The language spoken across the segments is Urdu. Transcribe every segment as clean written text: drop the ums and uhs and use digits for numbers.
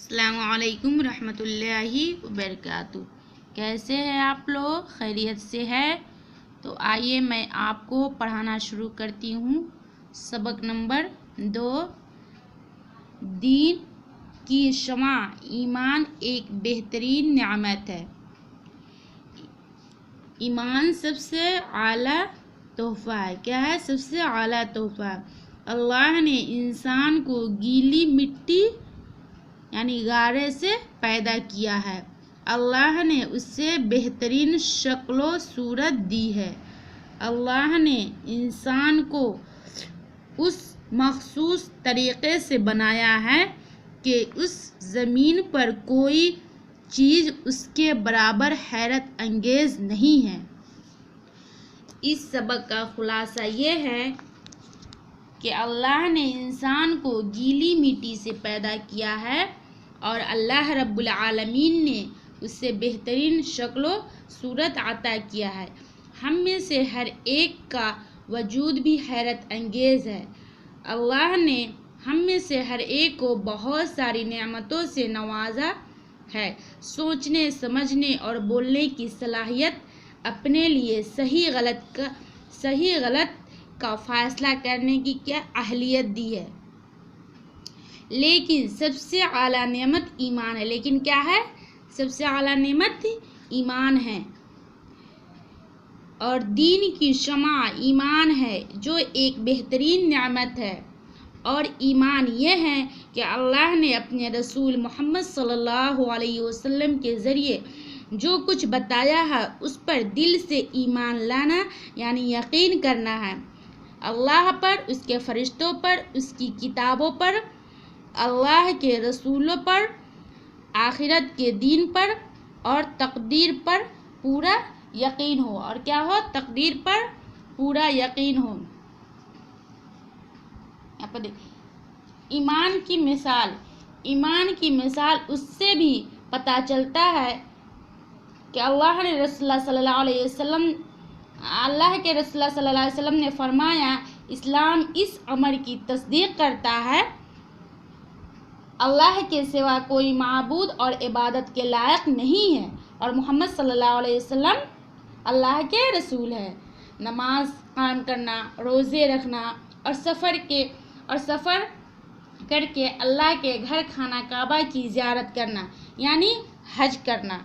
السلام علیکم رحمۃ اللہ وبرکاتہ۔ کیسے ہیں آپ لوگ؟ خیریت سے ہے؟ تو آئیے میں آپ کو پڑھانا شروع کرتی ہوں۔ سبق نمبر 2، دین کی شمع، ایمان ایک بہترین نعمت ہے۔ ایمان سب سے اعلیٰ تحفہ ہے۔ کیا ہے؟ سب سے اعلیٰ تحفہ۔ اللہ نے انسان کو گیلی مٹی یعنی غارے سے پیدا کیا ہے۔ اللہ نے اسے بہترین شکل و صورت دی ہے۔ اللہ نے انسان کو اس مخصوص طریقے سے بنایا ہے کہ اس زمین پر کوئی چیز اس کے برابر حیرت انگیز نہیں ہے۔ اس سبق کا خلاصہ یہ ہے کہ اللہ نے انسان کو گیلی مٹی سے پیدا کیا ہے اور اللہ رب العالمین نے اس سے بہترین شکل و صورت عطا کیا ہے۔ ہم میں سے ہر ایک کا وجود بھی حیرت انگیز ہے۔ اللہ نے ہم میں سے ہر ایک کو بہت ساری نعمتوں سے نوازا ہے۔ سوچنے، سمجھنے اور بولنے کی صلاحیت، اپنے لیے صحیح غلط کا فیصلہ کرنے کی کیا اہلیت دی ہے۔ لیکن سب سے اعلیٰ نعمت ایمان ہے۔ لیکن کیا ہے؟ سب سے اعلیٰ نعمت ایمان ہے۔ اور دین کی شمع ایمان ہے جو ایک بہترین نعمت ہے۔ اور ایمان یہ ہے کہ اللہ نے اپنے رسول محمد صلی اللہ علیہ وسلم کے ذریعے جو کچھ بتایا ہے اس پر دل سے ایمان لانا یعنی یقین کرنا ہے۔ اللہ پر، اس کے فرشتوں پر، اس کی کتابوں پر، اللہ کے رسولوں پر، آخرت کے دین پر اور تقدیر پر پورا یقین ہو۔ اور کیا ہو؟ تقدیر پر پورا یقین ہو۔ ایمان کی مثال اس سے بھی پتہ چلتا ہے کہ اللہ کے رسول صلی اللہ علیہ وسلم نے فرمایا، اسلام اس امر کی تصدیق کرتا ہے اللہ کے سوا کوئی معبود اور عبادت کے لائق نہیں ہے اور محمد صلی اللہ علیہ وسلم اللہ کے رسول ہے۔ نماز قائم کرنا، روزے رکھنا اور سفر کر کے اللہ کے گھر خانہ کعبہ کی زیارت کرنا یعنی حج کرنا۔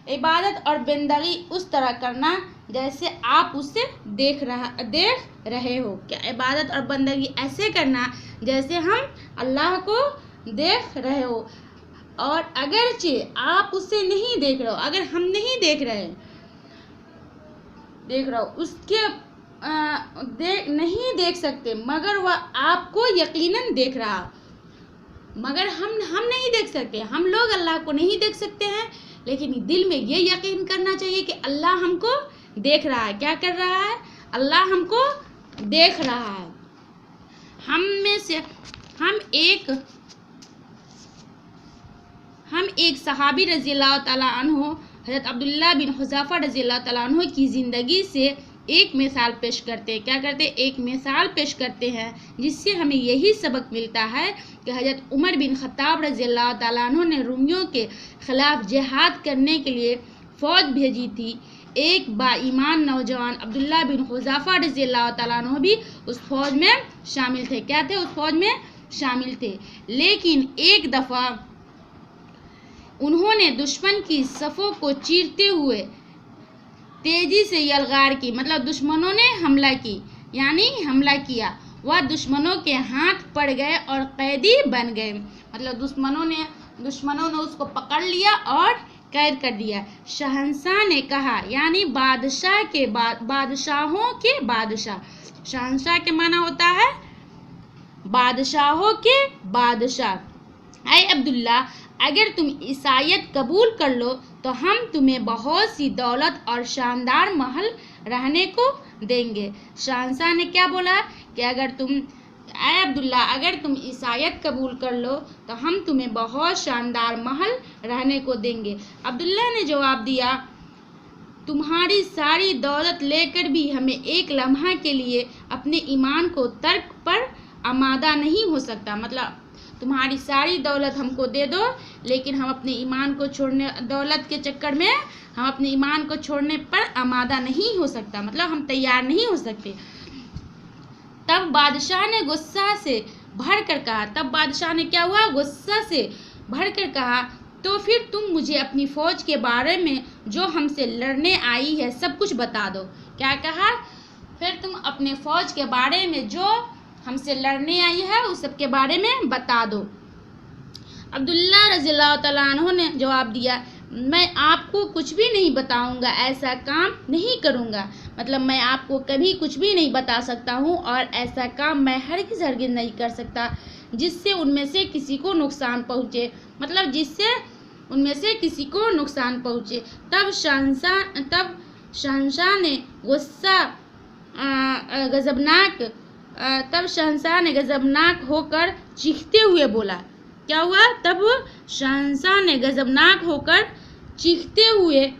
عبادت اور بندگی اس طرح کرنا جیسے آپ اسے دیکھ رہے ہو۔ کیا عبادت اور بندگی ایسے کرنا جیسے ہم اللہ کو دیکھ رہے ہو، اور اگرچہ آپ اسے نہیں دیکھ رہے ہو، اگر ہم نہیں دیکھ رہے ہو اس کے نہیں دیکھ سکتے مگر وہ آپ کو یقیناً دیکھ رہا، مگر ہم نہیں دیکھ سکتے، ہم لوگ اللہ کو نہیں دیکھ سکتے ہیں، لیکن دل میں یہ یقین کرنا چاہیے کہ اللہ ہم کو دیکھ رہا ہے۔ کیا کر رہا ہے؟ اللہ ہم کو دیکھ رہا ہے۔ ہم ایک صحابی رضی اللہ تعالیٰ عنہ حضرت عبداللہ بن حذیفہ رضی اللہ تعالیٰ عنہ کی زندگی سے ایک مثال پیش کرتے ہیں۔ کیا کرتے ہیں؟ ایک مثال پیش کرتے ہیں جس سے ہمیں یہی سبق ملتا ہے کہ حضرت عمر بن خطاب رضی اللہ تعالیٰ عنہ نے رومیوں کے خلاف جہاد کرنے کے لیے فوج بھیجی تھی۔ ایک با ایمان نوجوان عبداللہ بن حذیفہ رضی اللہ تعالیٰ عنہ بھی اس فوج میں شامل تھے۔ کیا تھے؟ اس فوج میں شامل تھے۔ لیکن ایک دفعہ انہوں نے دشمن کی صفوں کو چیرتے ہوئے تیزی سے یلغار کی، مطلب دشمنوں نے حملہ کیا، وہ دشمنوں کے ہاتھ پڑ گئے اور قیدی بن گئے، مطلب دشمنوں نے اس کو پکڑ لیا اور قید کر دیا۔ شہنشاہ نے کہا، یعنی بادشاہوں کے بادشاہ، شہنشاہ کے معنی ہوتا ہے بادشاہوں کے بادشاہ، اے عبداللہ، اگر تم عیسائیت قبول کر لو تو ہم تمہیں بہت سی دولت اور شاندار محل رہنے کو دیں گے۔ شہنشاہ نے کیا بولا کہ اے عبداللہ، اگر تم عیسائیت قبول کر لو تو ہم تمہیں بہت شاندار محل رہنے کو دیں گے۔ عبداللہ نے جواب دیا، تمہاری ساری دولت لے کر بھی ہمیں ایک لمحہ کے لیے اپنے ایمان کو ترک پر آمادہ نہیں ہو سکتا، مطلب تمہاری ساری دولت ہم کو دے دو، لیکن ہم اپنے ایمان کو چھوڑنے، دولت کے چکر میں ہم اپنے ایمان کو چھوڑنے پر آمادہ نہیں ہو سکتا، مطلب ہم تیار نہیں ہو سکتے۔ تب بادشاہ نے غصہ سے بھر کر کہا، تب بادشاہ نے کیا ہوا؟ غصہ سے بھر کر کہا، تو پھر تم مجھے اپنی فوج کے بارے میں جو ہم سے لڑنے آئی ہے سب کچھ بتا دو۔ کیا کہا؟ پھر تم اپنے فوج کے بارے میں جو ہم سے لڑنے آئی ہے اس سب کے بارے میں بتا دو۔ عبداللہ رضی اللہ تعالیٰ عنہ نے جواب دیا، میں آپ کو کچھ بھی نہیں بتاؤں گا، ایسا کام نہیں کروں گا، مطلب میں آپ کو کبھی کچھ بھی نہیں بتا سکتا ہوں، اور ایسا کام میں ہرگز نہیں کر سکتا جس سے ان میں سے کسی کو نقصان پہنچے، مطلب جس سے ان میں سے کسی کو نقصان پہنچے۔ تب شہنشاہ نے غضبناک ہو کر چیختے ہوئے بولا۔ کیا ہوا؟ تب شہنشاہ نے غضبناک ہو کر چیختے ہوئے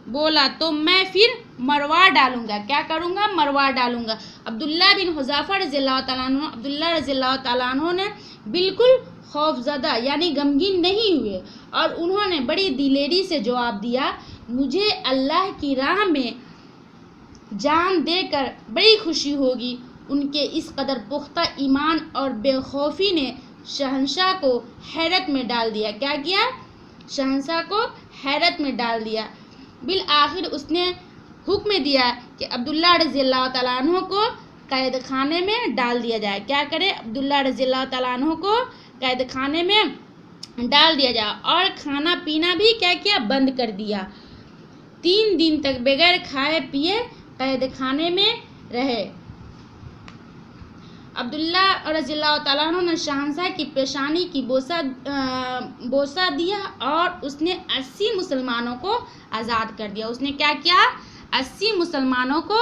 بولا تو میں پھر مروا ڈالوں گا۔ کیا کروں گا؟ مروا ڈالوں گا۔ عبداللہ بن حذافہ رضی اللہ تعالیٰ عنہ نے بالکل خوف زدہ یعنی غمگین نہیں ہوئے، اور انہوں نے بڑی دلیری سے جواب دیا، مجھے اللہ کی راہ میں جان دے کر بڑی خوشی ہوگی۔ ان کے اس قدر پختہ ایمان اور بے خوفی نے شہنشاہ کو حیرت میں ڈال دیا۔ کیا کیا؟ شہنشاہ کو حیرت میں ڈال دیا۔ بالآخر اس نے حکم دیا کہ عبداللہ رضی اللہ تعالیٰ عنہ کو قید خانے میں ڈال دیا جائے۔ کیا کرے؟ عبداللہ رضی اللہ تعالیٰ عنہ کو قید خانے میں ڈال دیا جائے، اور کھانا پینا بھی کیا کیا؟ بند کر دیا۔ 3 دن تک بغیر کھائے پیے قید خانے میں رہے۔ عبداللہ رضی اللہ تعالیٰ عنہ نے شہنشاہ کی پیشانی کی بوسہ دیا، اور اس نے 80 مسلمانوں کو آزاد کر دیا۔ اس نے کیا کیا؟ 80 مسلمانوں کو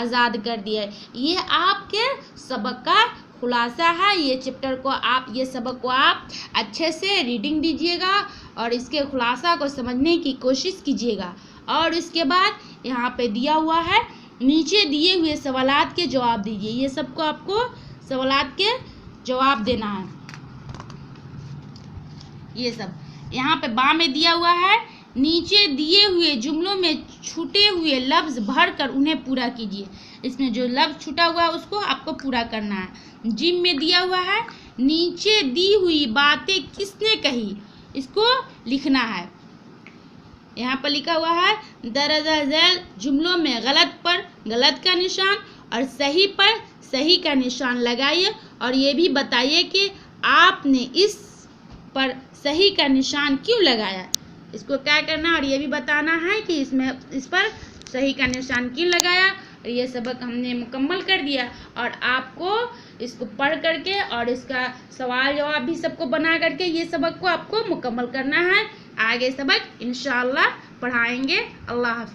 آزاد کر دیا۔ یہ آپ کے سبق کا خلاصہ ہے۔ یہ سبق کو آپ اچھے سے ریڈنگ دیجیے گا، اور اس کے خلاصہ کو سمجھنے کی کوشش کیجیے گا، اور اس کے بعد یہاں پہ دیا ہوا ہے، نیچے دیے ہوئے سوالات کے جواب دیجیے۔ یہ سب کو آپ کو سوالات کے جواب دینا ہے۔ یہ سب یہاں پہ با میں دیا ہوا ہے، نیچے دیے ہوئے جملوں میں چھوٹے ہوئے لفظ بھر کر انہیں پورا کیجیے۔ اس میں جو لفظ چھوٹا ہوا ہے اس کو آپ کو پورا کرنا ہے۔ جیم میں دیا ہوا ہے، نیچے دی ہوئی باتیں کس نے کہی، اس کو لکھنا ہے۔ یہاں پر لکھا ہوا ہے درجہ ذیل جملوں میں غلط پر غلط کا نشان اور صحیح پر صحیح کا نشان لگائیے، اور یہ بھی بتائیے کہ آپ نے اس پر صحیح کا نشان کیوں لگایا۔ اس کو کیا کرنا ہے، اور یہ بھی بتانا ہے کہ اس پر صحیح کا نشان کیوں لگایا۔ اور یہ سبق ہم نے مکمل کر دیا، اور آپ کو اس کو پڑھ کر کے اور اس کا سوال جواب بھی سب کو بنا کر کے یہ سبق کو آپ کو مکمل کرنا ہے۔ آگے سبق انشاءاللہ پڑھائیں گے۔ اللہ حافظ۔